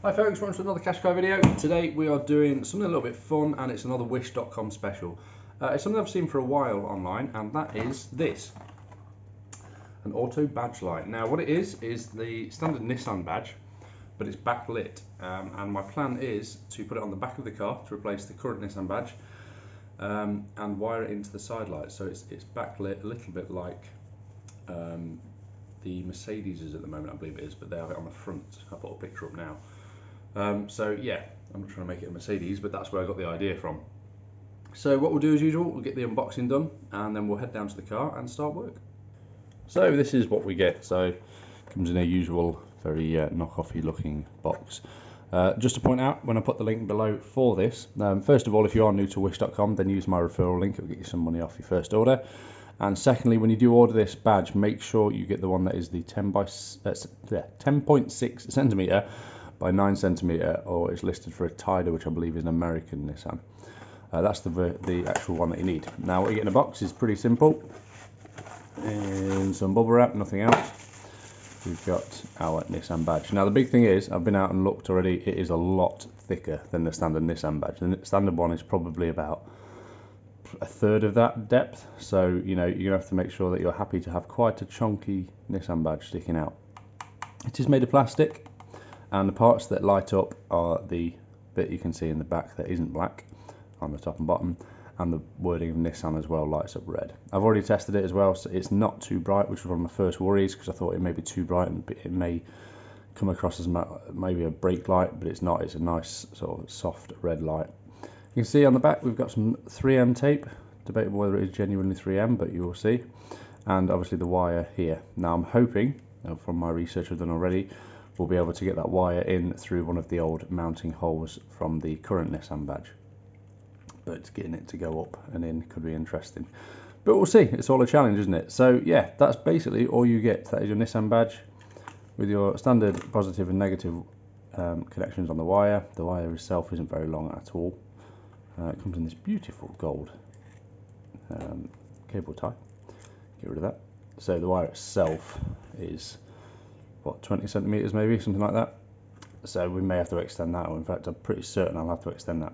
Hi folks, welcome to another Qashqai video. Today we are doing something a little bit fun, and it's another wish.com special. It's something I've seen for a while online, and that is this. An auto badge light. Now what it is the standard Nissan badge, but it's backlit. And my plan is to put it on the back of the car to replace the current Nissan badge, and wire it into the side lights. So it's backlit a little bit like the Mercedes is at the moment, I believe it is, but they have it on the front. I'll put a picture up now. So yeah, I'm not trying to make it a Mercedes, but that's where I got the idea from. So what we'll do as usual, we'll get the unboxing done, and then we'll head down to the car and start work. So this is what we get. So it comes in a usual, very knockoffy looking box. Just to point out, when I put the link below for this, first of all, if you are new to wish.com, then use my referral link. It'll get you some money off your first order. And secondly, when you do order this badge, make sure you get the one that is the 10.6 centimetre by 9 centimetre, or it's listed for a Tider, which I believe is an American Nissan. That's the actual one that you need. Now what you get in a box is pretty simple. And some bubble wrap, nothing else. We've got our Nissan badge. Now the big thing is, I've been out and looked already, it is a lot thicker than the standard Nissan badge. The standard one is probably about a third of that depth, so you know, you're gonna have to make sure that you're happy to have quite a chunky Nissan badge sticking out. It is made of plastic, and the parts that light up are the bit you can see in the back that isn't black on the top and bottom, and the wording of Nissan as well lights up red. I've already tested it as well, so it's not too bright, which was one of my first worries, because I thought it may be too bright and it may come across as maybe a brake light, but it's not. It's a nice sort of soft red light. You can see on the back we've got some 3M tape, debatable whether it is genuinely 3M, but you will see, and obviously the wire here. Now I'm hoping, from my research I've done already, we'll be able to get that wire in through one of the old mounting holes from the current Nissan badge, but getting it to go up and in could be interesting, but we'll see. It's all a challenge, isn't it? So yeah, that's basically all you get. That is your Nissan badge with your standard positive and negative connections on the wire. The wire itself isn't very long at all. It comes in this beautiful gold cable tie. Get rid of that. So the wire itself is what, 20 centimeters maybe, something like that. So we may have to extend that, or in fact I'm pretty certain I'll have to extend that.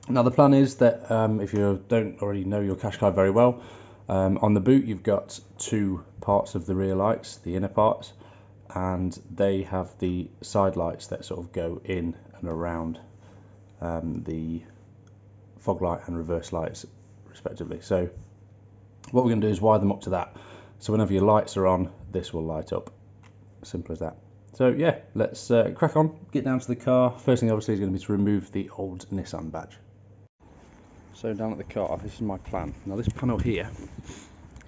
Now the plan is that if you don't already know your Qashqai very well, on the boot you've got two parts of the rear lights, the inner parts, and they have the side lights that sort of go in and around the fog light and reverse lights respectively. So what we're going to do is wire them up to that, so whenever your lights are on, this will light up. Simple as that. So yeah, let's crack on, get down to the car. First thing obviously is going to be to remove the old Nissan badge. So down at the car, this is my plan. Now this panel here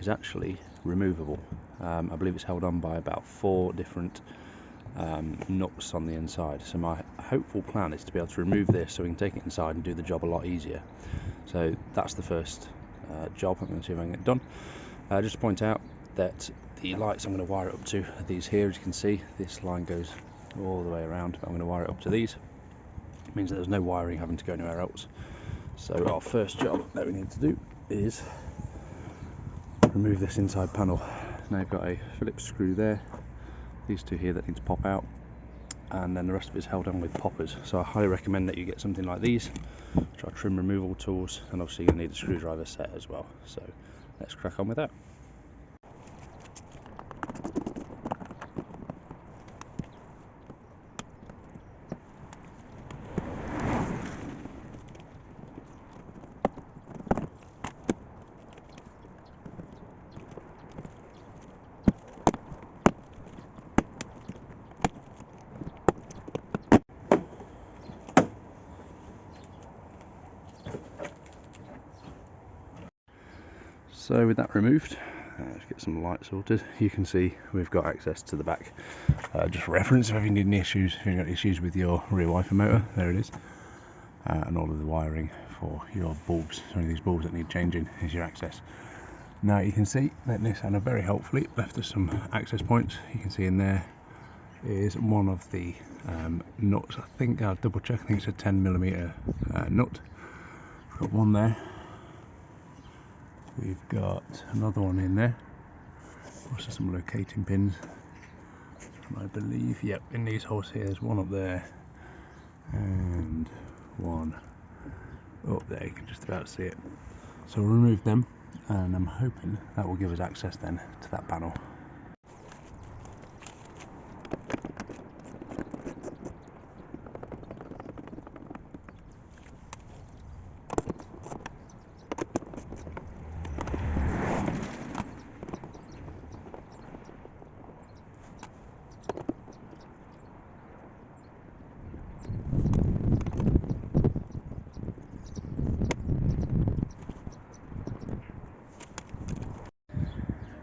is actually removable. I believe it's held on by about 4 different nuts on the inside. So my hopeful plan is to be able to remove this so we can take it inside and do the job a lot easier. So that's the first job. I'm going to see if I can get it done. Just to point out that the lights I'm going to wire it up to are these here. As you can see, this line goes all the way around. I'm going to wire it up to these. It means that there's no wiring having to go anywhere else. So our first job that we need to do is remove this inside panel. Now you've got a Phillips screw there, these two here that need to pop out, and then the rest of it is held on with poppers. So I highly recommend that you get something like these, which are trim removal tools, and obviously you'll need a screwdriver set as well. So let's crack on with that. So with that removed, let's get some light sorted. You can see we've got access to the back. Just for reference, if you need any issues, if you've got issues with your rear wiper motor, there it is. And all of the wiring for your bulbs, so any of these bulbs that need changing, is your access. Now you can see that Nissan have very helpfully left us some access points. You can see in there is one of the nuts. I think I'll double check, I think it's a 10mm nut. We've got one there. We've got another one in there. Also some locating pins. And I believe, yep, in these holes here, there's one up there and one up there. You can just about see it. So we'll remove them, and I'm hoping that will give us access then to that panel.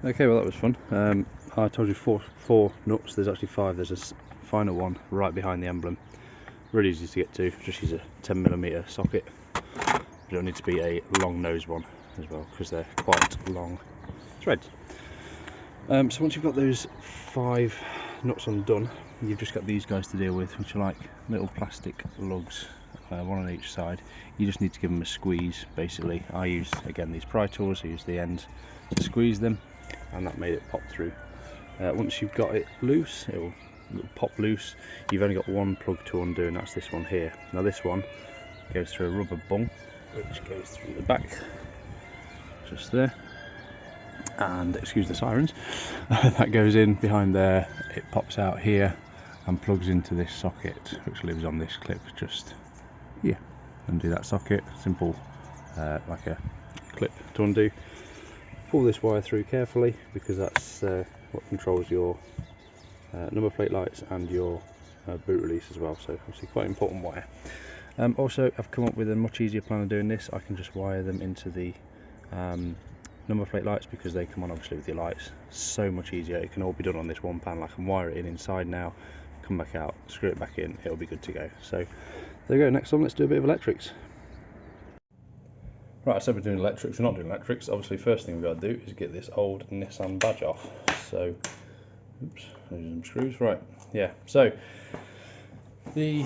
Okay, well that was fun. I told you four nuts, there's actually 5. There's a final one right behind the emblem. Really easy to get to, just use a 10mm socket. You don't need to be a long nose one as well, because they're quite long threads. So once you've got those 5 nuts undone, you've just got these guys to deal with, which are like little plastic lugs, one on each side. You just need to give them a squeeze, basically. I use, again, these pry tools. I use the ends to squeeze them, and that made it pop through. Once you've got it loose, it'll pop loose. You've only got one plug to undo, and that's this one here. Now this one goes through a rubber bung, which goes through the back, just there. And excuse the sirens. That goes in behind there, it pops out here and plugs into this socket, which lives on this clip just here. Undo that socket, simple, like a clip to undo. Pull this wire through carefully, because that's what controls your number plate lights and your boot release as well, so obviously quite important wire. Also, I've come up with a much easier plan of doing this. I can just wire them into the number plate lights, because they come on obviously with your lights. So much easier. It can all be done on this one panel. I can wire it in inside now, come back out, screw it back in, it'll be good to go. So there you go. Next one, let's do a bit of electrics. Right, I said we're doing electrics. We're not doing electrics. Obviously, first thing we've got to do is get this old Nissan badge off. So, oops, there's some screws. Right, yeah. So the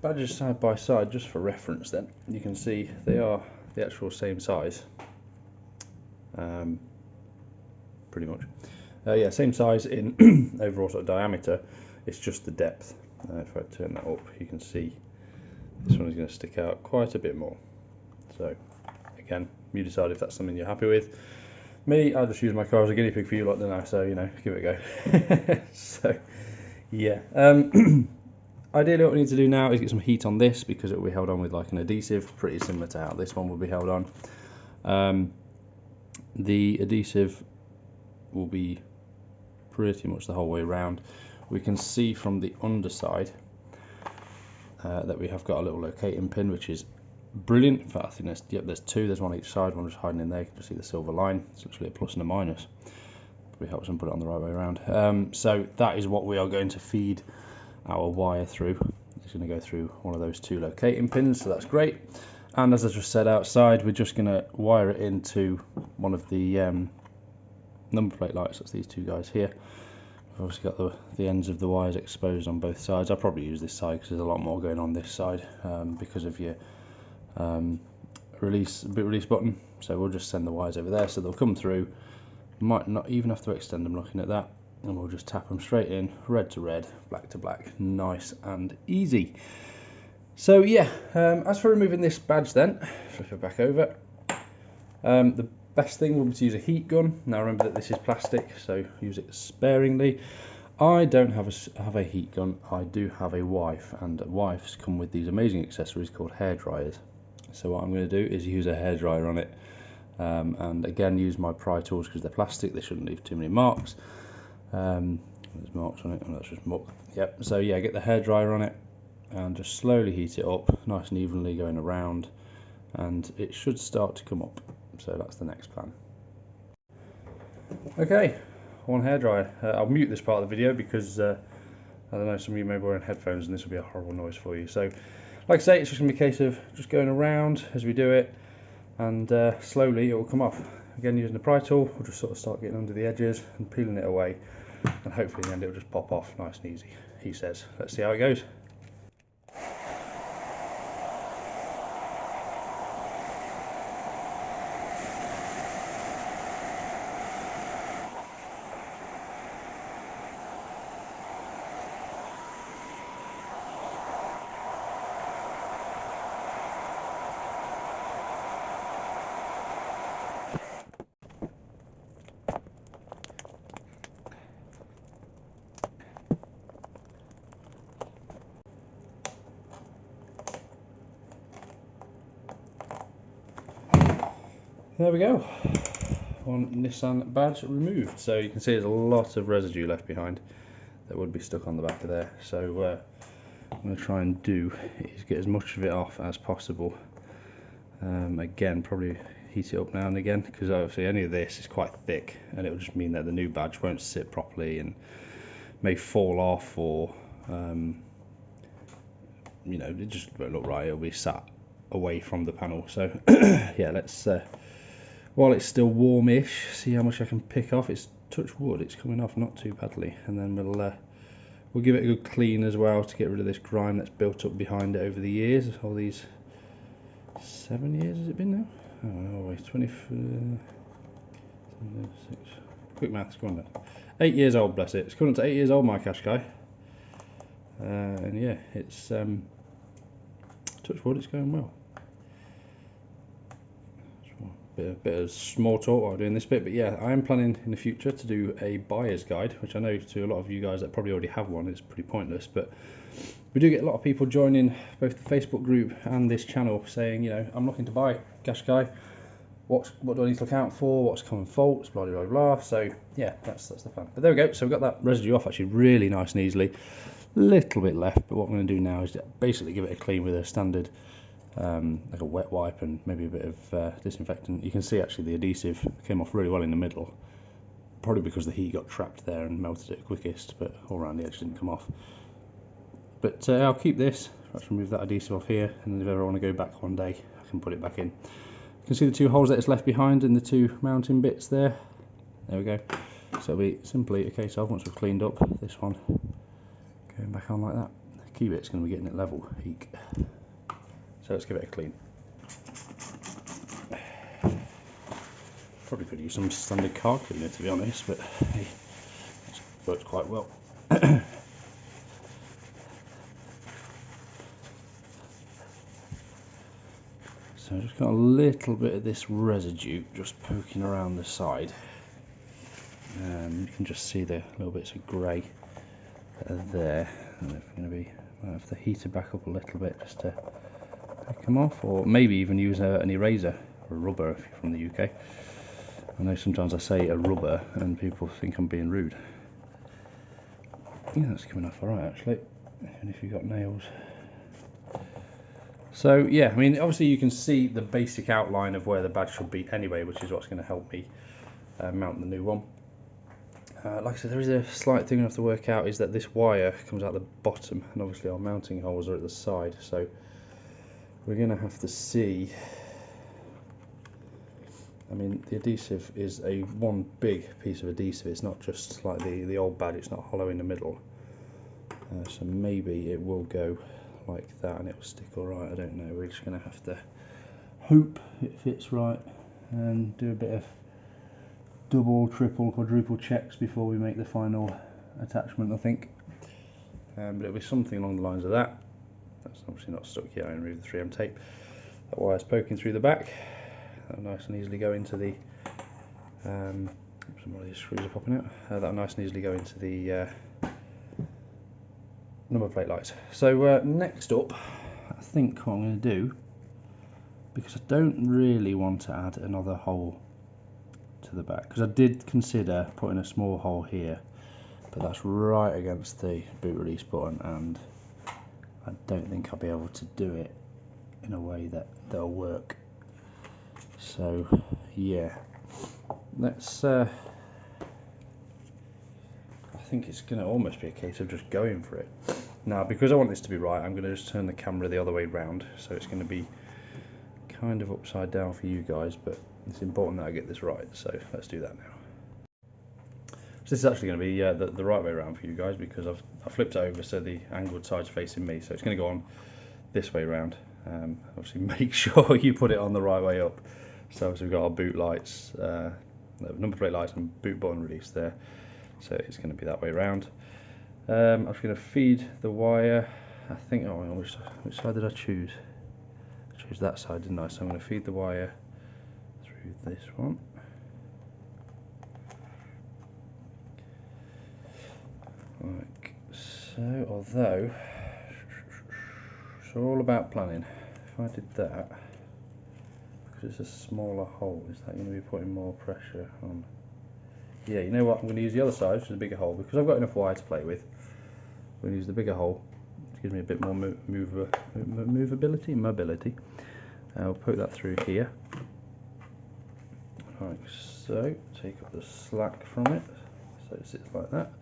badges side by side, just for reference, then you can see they are the actual same size. Pretty much. Yeah, same size in overall sort of diameter. It's just the depth. If I turn that up, you can see this one is going to stick out quite a bit more. So again, you decide if that's something you're happy with. Me, I just use my car as a guinea pig for you lot, don't I? So, you know, give it a go. So yeah, ideally what we need to do now is get some heat on this, because it will be held on with like an adhesive, pretty similar to how this one will be held on. The adhesive will be pretty much the whole way around. We can see from the underside that we have got a little locating pin, which is brilliant. In fact, I think there's 2. There's one each side, one just hiding in there. You can just see the silver line. It's actually a plus and a minus. Probably helps them put it on the right way around. So that is what we are going to feed our wire through. It's going to go through one of those 2 locating pins, so that's great. And as I just said, outside we're just going to wire it into one of the number plate lights. That's these 2 guys here. I've obviously got the ends of the wires exposed on both sides. I'll probably use this side because there's a lot more going on this side because of your boot release button. So we'll just send the wires over there, so they'll come through. Might not even have to extend them, looking at that, and we'll just tap them straight in, red to red, black to black, nice and easy. So yeah, as for removing this badge then, flip it back over. The best thing will be to use a heat gun. Now remember that this is plastic, so use it sparingly. I don't have a heat gun. I do have a wife, and wifes come with these amazing accessories called hair dryers. So what I'm going to do is use a hairdryer on it, and again use my pry tools, because they're plastic, they shouldn't leave too many marks. There's marks on it, and that's just muck. Yep. So yeah, get the hairdryer on it and just slowly heat it up, nice and evenly going around, and it should start to come up. So that's the next plan. Okay, one hairdryer. I'll mute this part of the video because I don't know, some of you may be wearing headphones and this will be a horrible noise for you. So like I say, it's just going to be a case of just going around as we do it, and slowly it will come off. Again, using the pry tool, we'll just sort of start getting under the edges and peeling it away, and hopefully in the end it will just pop off nice and easy, he says. Let's see how it goes. There we go. One Nissan badge removed. So you can see there's a lot of residue left behind that would be stuck on the back of there. So what I'm going to try and do is get as much of it off as possible. Again, probably heat it up now and again, because obviously any of this is quite thick and it will just mean that the new badge won't sit properly and may fall off, or you know, it just won't look right. It'll be sat away from the panel. So yeah, let's while it's still warmish, see how much I can pick off. It's touch wood, it's coming off not too badly, and then we'll give it a good clean as well to get rid of this grime that's built up behind it over the years. All these 7 years has it been now? Oh no, wait, 26. Quick maths, go on then. 8 years old, bless it. It's coming up to 8 years old, my Qashqai. And yeah, it's touch wood, it's going well. Bit of small talk while doing this bit, but yeah, I am planning in the future to do a buyer's guide, which I know to a lot of you guys that probably already have one, it's pretty pointless, but we do get a lot of people joining both the Facebook group and this channel saying, you know, I'm looking to buy Qashqai. What do I need to look out for? What's common faults? Blah blah blah. So yeah, that's the plan. But there we go. So we've got that residue off actually really nice and easily. Little bit left, but what I'm going to do now is basically give it a clean with a standard like a wet wipe and maybe a bit of disinfectant. You can see actually the adhesive came off really well in the middle, probably because the heat got trapped there and melted it quickest, but all around the edge didn't come off. But I'll keep this. Let's remove that adhesive off here, and then if I ever want to go back one day, I can put it back in. You can see the two holes that it's left behind and the two mounting bits there. There we go. So it'll be simply a case of, once we've cleaned up this one, going back on like that. The key bit's going to be getting it level. Eek. So let's give it a clean. Probably could use some standard car cleaner to be honest, but hey, it's worked quite well. So I've just got a little bit of this residue just poking around the side. You can just see the little bits of grey that are there, and they're going to be, might have to heat it back up a little bit just to take them off, or maybe even use an eraser or a rubber if you're from the UK. I know sometimes I say a rubber and people think I'm being rude. Yeah, that's coming off alright actually, even if you've got nails. So yeah, I mean obviously you can see the basic outline of where the badge should be anyway, which is what's going to help me mount the new one. Like I said, there is a slight thing I have to work out, is that this wire comes out the bottom and obviously our mounting holes are at the side, so we're going to have to see. I mean the adhesive is one big piece of adhesive, it's not just like the old badge, it's not hollow in the middle, so maybe it will go like that and it will stick alright, I don't know. We're just going to have to hope it fits right and do a bit of double, triple, quadruple checks before we make the final attachment, I think. But it'll be something along the lines of that. That's obviously not stuck yet. I removed the 3M tape. That wire's poking through the back. That'll nice and easily go into the some of these screws are popping out. That'll nice and easily go into the number plate lights. So next up, I think what I'm going to do, because I don't really want to add another hole to the back, because I did consider putting a small hole here, but that's right against the boot release button and I don't think I'll be able to do it in a way that'll work. So yeah, let's I think it's going to almost be a case of just going for it. Now because I want this to be right, I'm going to just turn the camera the other way round, so it's going to be kind of upside down for you guys, but it's important that I get this right, so let's do that now. So this is actually going to be the right way around for you guys, because I've flipped it over so the angled side's facing me, so it's going to go on this way around. Obviously make sure you put it on the right way up. So we've got our boot lights, number plate lights and boot button release there, so it's going to be that way around. I'm just going to feed the wire, I think, which side did I choose? I chose that side, didn't I? So I'm going to feed the wire through this one. Like so, although, it's all about planning. If I did that, I because it's a smaller hole, is that going to be putting more pressure on? Yeah, you know what, I'm going to use the other side, which is a bigger hole, because I've got enough wire to play with. I'm going to use the bigger hole to give me a bit more mobility. I'll poke that through here, like so. Take up the slack from it, so it sits like that.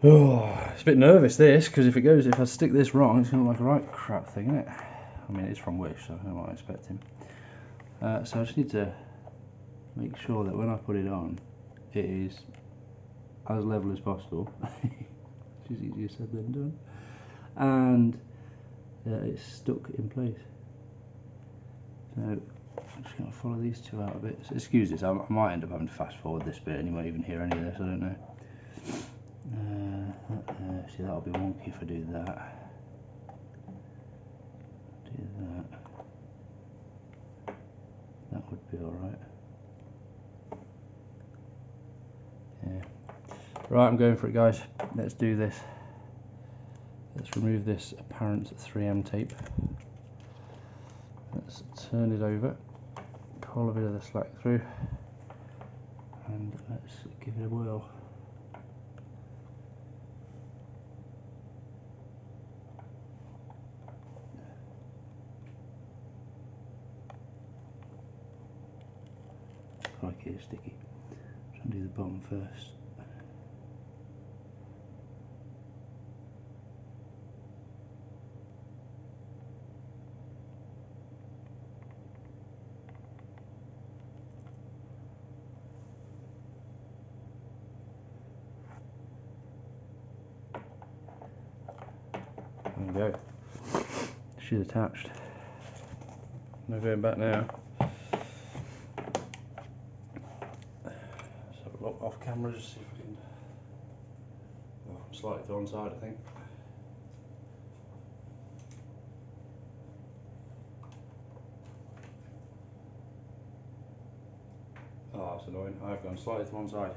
Oh, it's a bit nervous this, because if I stick this wrong, it's going to look like a right crap thing, isn't it? I mean, it's from Wish, so I don't know what I'm expecting. So I just need to make sure that when I put it on, it is as level as possible, which is easier said than done, and it's stuck in place. So I'm just going to follow these two out a bit. So excuse this, I might end up having to fast forward this bit, and you won't even hear any of this, I don't know. See, that'll be wonky if I do that. Do that. That would be alright. Yeah. Right, I'm going for it, guys. Let's do this. Let's remove this apparent 3M tape. Let's turn it over, pull a bit of the slack through, and let's give it a whirl. Crikey, it's sticky. Try and do the bottom first. There we go. She's attached. No going back now. So look off camera, just see if we can. Oh, slightly to one side, I think. Oh, that's annoying. I've gone slightly to one side.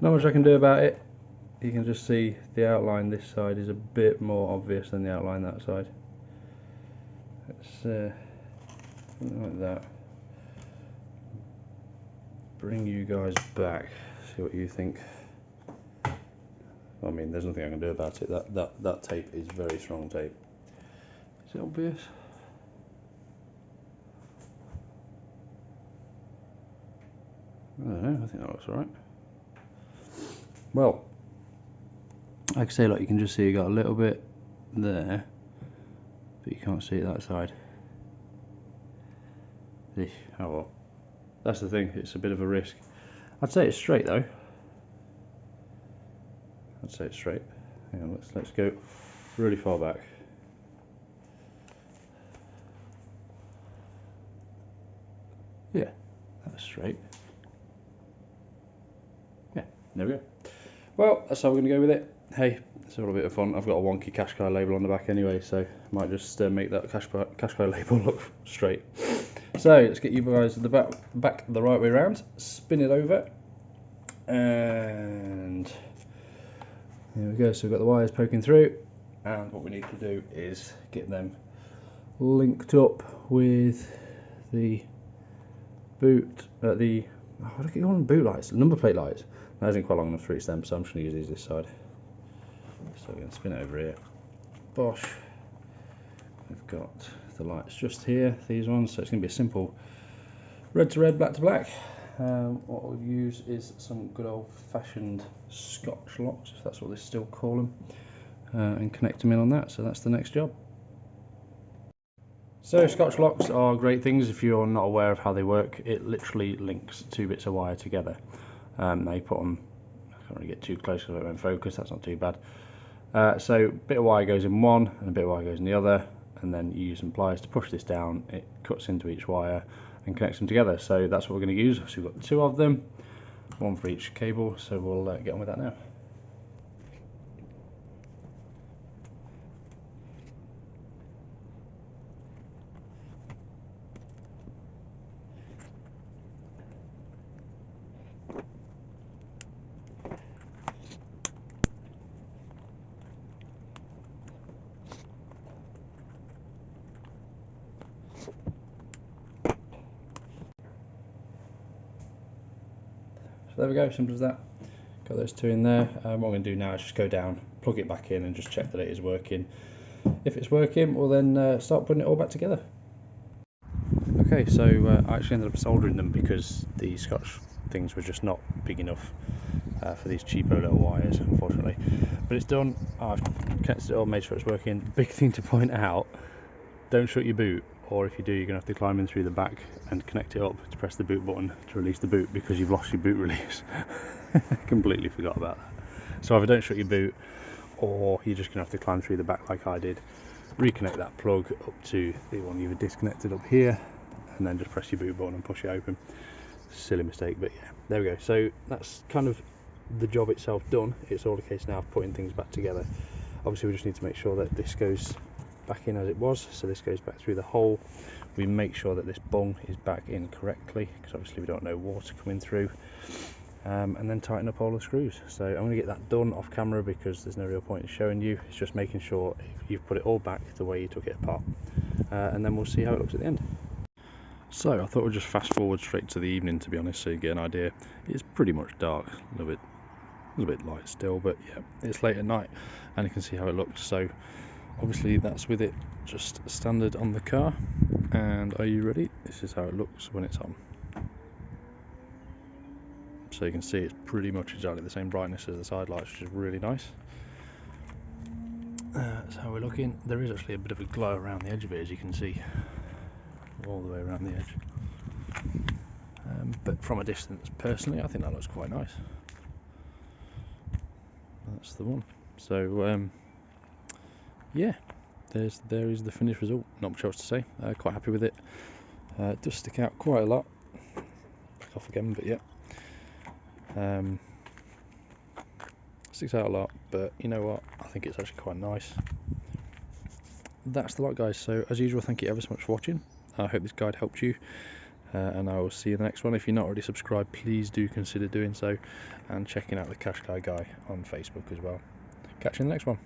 Not much I can do about it. You can just see the outline this side is a bit more obvious than the outline that side. Let's something like that. Bring you guys back, see what you think. I mean, there's nothing I can do about it. That tape is very strong tape. Is it obvious? I don't know, I think that looks alright. Well, like I say, look, you can just see you got a little bit there, but you can't see it that side. Oh well, that's the thing, it's a bit of a risk. I'd say it's straight though. I'd say it's straight. Hang on, let's go really far back. Yeah, that's straight. Yeah, there we go. Well, that's how we're going to go with it. Hey, it's all a bit of fun. I've got a wonky Qashqai label on the back anyway, so I might just make that Qashqai label look straight. So let's get you guys the back the right way around, spin it over, and there we go. So we've got the wires poking through, and what we need to do is get them linked up with the boot, what do you call them? Boot lights, number plate lights. That isn't quite long enough to reach them, so I'm just going to use these this side. So we're going to spin it over here. Bosh. We've got the lights just here, these ones, so it's going to be a simple red to red, black to black. What we'll use is some good old fashioned Scotch locks, if that's what they still call them, and connect them in on that, so that's the next job. So Scotch locks are great things if you're not aware of how they work. It literally links two bits of wire together. They put them, I can't really get too close because I won't focus, that's not too bad. So a bit of wire goes in one and a bit of wire goes in the other, and then you use some pliers to push this down. It cuts into each wire and connects them together. So that's what we're going to use. So we've got two of them, one for each cable, so we'll get on with that now. there we go, simple as that. Got those two in there. What I'm going to do now is just go down, plug it back in and just check that it is working. If it's working, we'll then start putting it all back together. Okay, so I actually ended up soldering them because the Scotch things were just not big enough for these cheapo little wires, unfortunately. But it's done. I've connected it all, made sure it's working. Big thing to point out, don't shut your boot, or if you do, you're going to have to climb in through the back and connect it up to press the boot button to release the boot, because you've lost your boot release. Completely forgot about that. So either don't shut your boot, or you're just going to have to climb through the back like I did, reconnect that plug up to the one you've disconnected up here, and then just press your boot button and push it open. Silly mistake, but yeah, there we go. So that's kind of the job itself done. It's all a case now of putting things back together. Obviously we just need to make sure that this goes back in as it was, so this goes back through the hole. We make sure that this bung is back in correctly, because obviously we don't know water coming through, and then tighten up all the screws. So I'm going to get that done off camera because there's no real point in showing you. It's just making sure you've put it all back the way you took it apart, and then we'll see how it looks at the end. So I thought we'd just fast forward straight to the evening, to be honest, so you get an idea. It's pretty much dark, a little bit light still, but yeah, it's late at night and you can see how it looks. So obviously that's with it just standard on the car. And are you ready? This is how it looks when it's on. So you can see it's pretty much exactly the same brightness as the side lights, which is really nice. That's how we're looking. There is actually a bit of a glow around the edge of it, as you can see, all the way around the edge. But from a distance, personally, I think that looks quite nice. That's the one. So yeah, there is the finished result. Not much else to say. Quite happy with it. It does stick out quite a lot. Back off again, but yeah. Sticks out a lot, but you know what? I think it's actually quite nice. That's the lot, guys. So as usual, thank you ever so much for watching. I hope this guide helped you. And I will see you in the next one. If you're not already subscribed, please do consider doing so, and checking out the Qashqai guy on Facebook as well. Catch you in the next one.